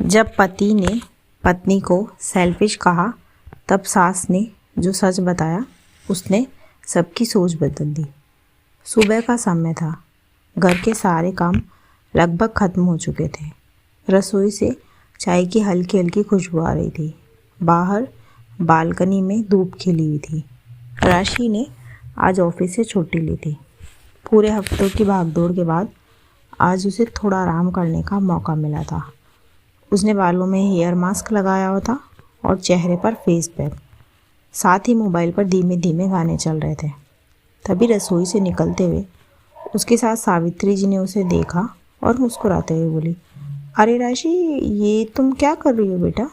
जब पति ने पत्नी को सेल्फिश कहा, तब सास ने जो सच बताया उसने सबकी सोच बदल दी। सुबह का समय था। घर के सारे काम लगभग खत्म हो चुके थे। रसोई से चाय की हल्की हल्की खुशबू आ रही थी। बाहर बालकनी में धूप खिली हुई थी। राशि ने आज ऑफिस से छुट्टी ली थी। पूरे हफ्तों की भागदौड़ के बाद आज उसे थोड़ा आराम करने का मौका मिला था। उसने बालों में हेयर मास्क लगाया हुआ था और चेहरे पर फेस पैक। साथ ही मोबाइल पर धीमे धीमे गाने चल रहे थे। तभी रसोई से निकलते हुए उसके साथ सावित्री जी ने उसे देखा और मुस्कुराते हुए बोली, अरे राशि, ये तुम क्या कर रही हो बेटा?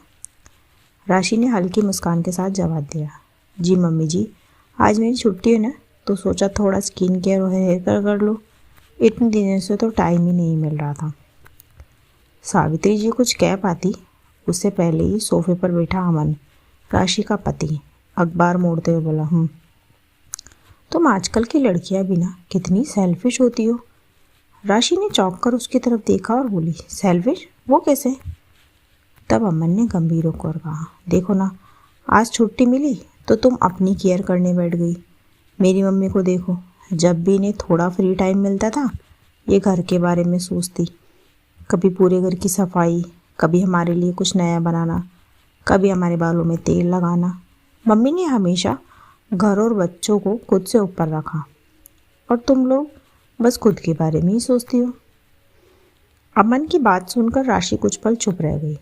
राशि ने हल्की मुस्कान के साथ जवाब दिया, जी मम्मी जी, आज मेरी छुट्टी है ना, तो सोचा थोड़ा स्किन केयर और हेयर केयर कर लो। इतने दिनों से तो टाइम ही नहीं मिल रहा था। सावित्री जी कुछ कह पाती उससे पहले ही सोफे पर बैठा अमन, राशि का पति, अखबार मोड़ते हुए बोला, तुम आजकल की लड़कियां भी ना कितनी सेल्फिश होती हो। राशि ने चौंक कर उसकी तरफ देखा और बोली, सेल्फिश? वो कैसे? तब अमन ने गंभीर होकर कहा, देखो ना, आज छुट्टी मिली तो तुम अपनी केयर करने बैठ गई। मेरी मम्मी को देखो, जब भी इन्हें थोड़ा फ्री टाइम मिलता था ये घर के बारे में सोचती। कभी पूरे घर की सफाई, कभी हमारे लिए कुछ नया बनाना, कभी हमारे बालों में तेल लगाना। मम्मी ने हमेशा घर और बच्चों को खुद से ऊपर रखा और तुम लोग बस खुद के बारे में ही सोचती हो। अमन की बात सुनकर राशि कुछ पल चुप रह गई।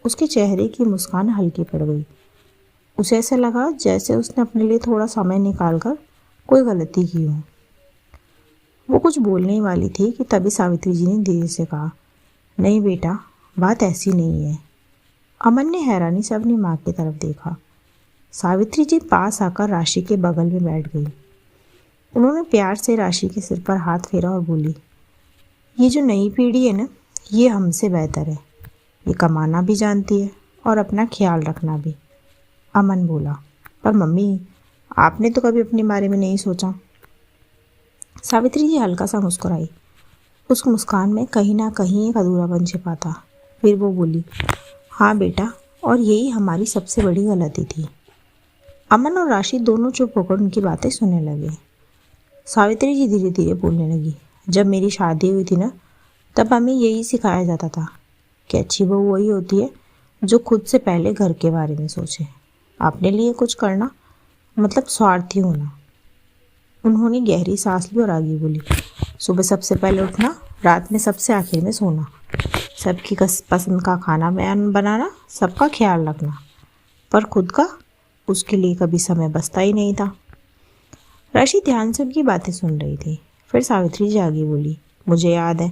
उसके चेहरे की मुस्कान हल्की पड़ गई। उसे ऐसा लगा जैसे उसने अपने लिए थोड़ा समय निकालकर कोई गलती की हो। वो कुछ बोलने वाली थी कि तभी सावित्री जी ने धीरे से कहा, नहीं बेटा, बात ऐसी नहीं है। अमन ने हैरानी से अपनी माँ की तरफ देखा। सावित्री जी पास आकर राशि के बगल में बैठ गई। उन्होंने प्यार से राशि के सिर पर हाथ फेरा और बोली, ये जो नई पीढ़ी है ना, ये हमसे बेहतर है। ये कमाना भी जानती है और अपना ख्याल रखना भी। अमन बोला, पर मम्मी, आपने तो कभी अपने बारे में नहीं सोचा। सावित्री जी हल्का सा मुस्कुराई। उस मुस्कान में कहीं ना कहीं एक अधूरापन छिपा था। फिर वो बोली, हाँ बेटा, और यही हमारी सबसे बड़ी गलती थी। अमन और राशि दोनों चुप होकर उनकी बातें सुनने लगे। सावित्री जी धीरे धीरे बोलने लगी, जब मेरी शादी हुई थी ना, तब हमें यही सिखाया जाता था कि अच्छी बहू वही होती है जो खुद से पहले घर के बारे में सोचे। अपने लिए कुछ करना मतलब स्वार्थी होना। उन्होंने गहरी सांस ली और आगे बोली, सुबह सबसे पहले उठना, रात में सबसे आखिर में सोना, सबकी पसंद का खाना बनाना, सबका ख्याल रखना, पर खुद का, उसके लिए कभी समय बचता ही नहीं था। राशि ध्यान से उनकी बातें सुन रही थी। फिर सावित्री जी आगे बोली, मुझे याद है,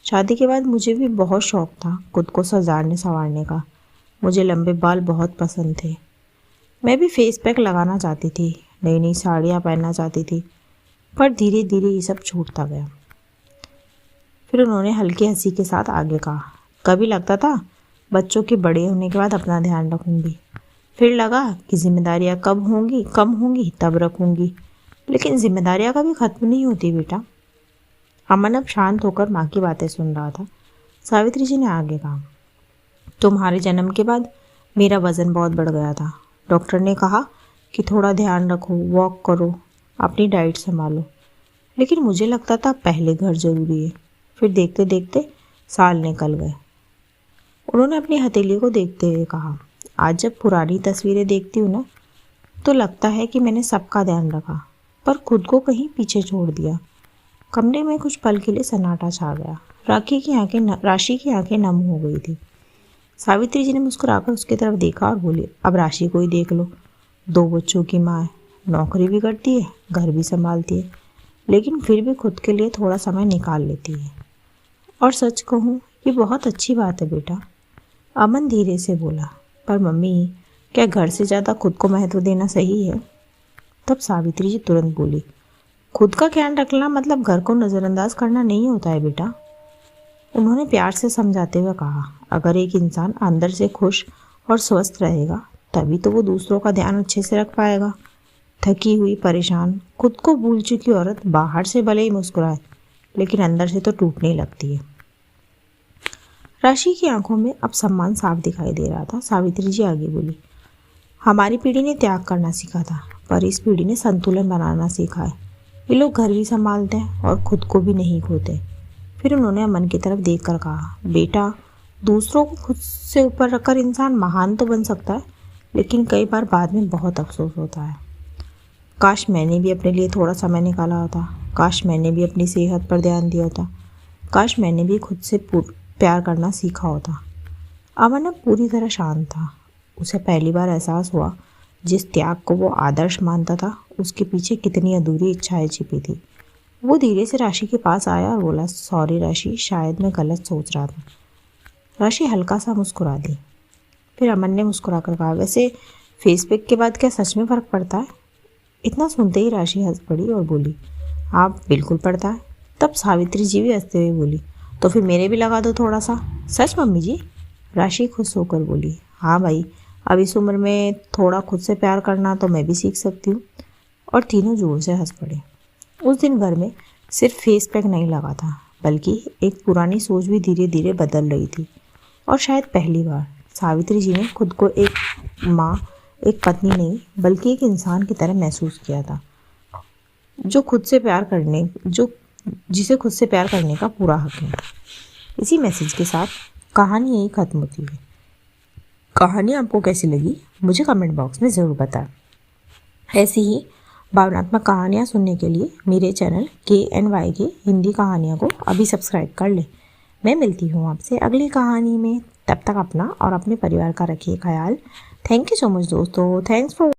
शादी के बाद मुझे भी बहुत शौक था खुद को सजाने संवारने का। मुझे लंबे बाल बहुत पसंद थे। मैं भी फेस पैक लगाना चाहती थी, नई नई साड़ियाँ पहनना चाहती थी, पर धीरे धीरे ये सब छूटता गया। फिर उन्होंने हल्की हंसी के साथ आगे कहा, कभी लगता था बच्चों के बड़े होने के बाद अपना ध्यान रखूंगी, फिर लगा कि जिम्मेदारियाँ कम होंगी तब रखूंगी, लेकिन जिम्मेदारियाँ कभी खत्म नहीं होती बेटा। अमन अब शांत होकर माँ की बातें सुन रहा था। सावित्री जी ने आगे कहा, तुम्हारे जन्म के बाद मेरा वज़न बहुत बढ़ गया था। डॉक्टर ने कहा कि थोड़ा ध्यान रखो, वॉक करो, अपनी डाइट संभालो, लेकिन मुझे लगता था पहले घर जरूरी है। फिर देखते देखते साल निकल गए। उन्होंने अपनी हथेली को देखते हुए कहा, आज जब पुरानी तस्वीरें देखती हूँ ना, तो लगता है कि मैंने सबका ध्यान रखा पर खुद को कहीं पीछे छोड़ दिया। कमरे में कुछ पल के लिए सन्नाटा छा गया। राशि की आंखें नम हो गई थी। सावित्री जी ने मुस्कुराकर उसकी तरफ देखा और बोली, अब राशि को ही देख लो, 2 बच्चों की माँ है, नौकरी भी करती है, घर भी संभालती है, लेकिन फिर भी खुद के लिए थोड़ा समय निकाल लेती है। और सच कहूँ, ये बहुत अच्छी बात है बेटा। अमन धीरे से बोला, पर मम्मी, क्या घर से ज़्यादा खुद को महत्व देना सही है? तब सावित्री जी तुरंत बोली, खुद का ख्याल रखना मतलब घर को नज़रअंदाज करना नहीं होता है बेटा। उन्होंने प्यार से समझाते हुए कहा, अगर एक इंसान अंदर से खुश और स्वस्थ रहेगा तभी तो वो दूसरों का ध्यान अच्छे से रख पाएगा। थकी हुई, परेशान, खुद को भूल चुकी औरत बाहर से भले ही मुस्कुराए, लेकिन अंदर से तो टूटने लगती है। राशि की आंखों में अब सम्मान साफ दिखाई दे रहा था। सावित्री जी आगे बोली, हमारी पीढ़ी ने त्याग करना सीखा था, पर इस पीढ़ी ने संतुलन बनाना सीखा है। ये लोग घर भी संभालते हैं और खुद को भी नहीं खोते। फिर उन्होंने अमन की तरफ देखकर कहा, बेटा, दूसरों को खुद से ऊपर रखकर इंसान महान तो बन सकता है, लेकिन कई बार बाद में बहुत अफसोस होता है। काश मैंने भी अपने लिए थोड़ा समय निकाला होता। काश मैंने भी अपनी सेहत पर ध्यान दिया होता। काश मैंने भी खुद से प्यार करना सीखा होता। अमन अब पूरी तरह शांत था। उसे पहली बार एहसास हुआ जिस त्याग को वो आदर्श मानता था, उसके पीछे कितनी अधूरी इच्छाएं छिपी थी। वो धीरे से राशि के पास आया और बोला, सॉरी राशि, शायद मैं गलत सोच रहा था। राशि हल्का सा मुस्कुरा दी। फिर अमन ने मुस्कुरा कर कहा, वैसे फेसबुक के बाद क्या सच में फ़र्क पड़ता है? इतना सुनते ही राशि हंस पड़ी और बोली, हाँ बिल्कुल पड़ता है। तब सावित्री जी भी हंसते हुए बोली, तो फिर मेरे भी लगा दो थोड़ा सा। सच मम्मी जी? राशि खुश होकर बोली, हाँ भाई, अब इस उम्र में थोड़ा खुद से प्यार करना तो मैं भी सीख सकती हूँ। और तीनों जोर से हंस पड़े। उस दिन घर में सिर्फ फेस पैक नहीं लगा था, बल्कि एक पुरानी सोच भी धीरे धीरे बदल रही थी। और शायद पहली बार सावित्री जी ने खुद को एक माँ, एक पत्नी नहीं, बल्कि एक इंसान की तरह महसूस किया था, जिसे खुद से प्यार करने का पूरा हक है। इसी मैसेज के साथ कहानी यही खत्म होती है। कहानी आपको कैसी लगी मुझे कमेंट बॉक्स में ज़रूर बताएं। ऐसी ही भावनात्मक कहानियाँ सुनने के लिए मेरे चैनल KNY की हिंदी कहानियों को अभी सब्सक्राइब कर लें। मैं मिलती हूँ आपसे अगली कहानी में। तब तक अपना और अपने परिवार का रखिए ख्याल। थैंक यू सो मच दोस्तों। Thanks for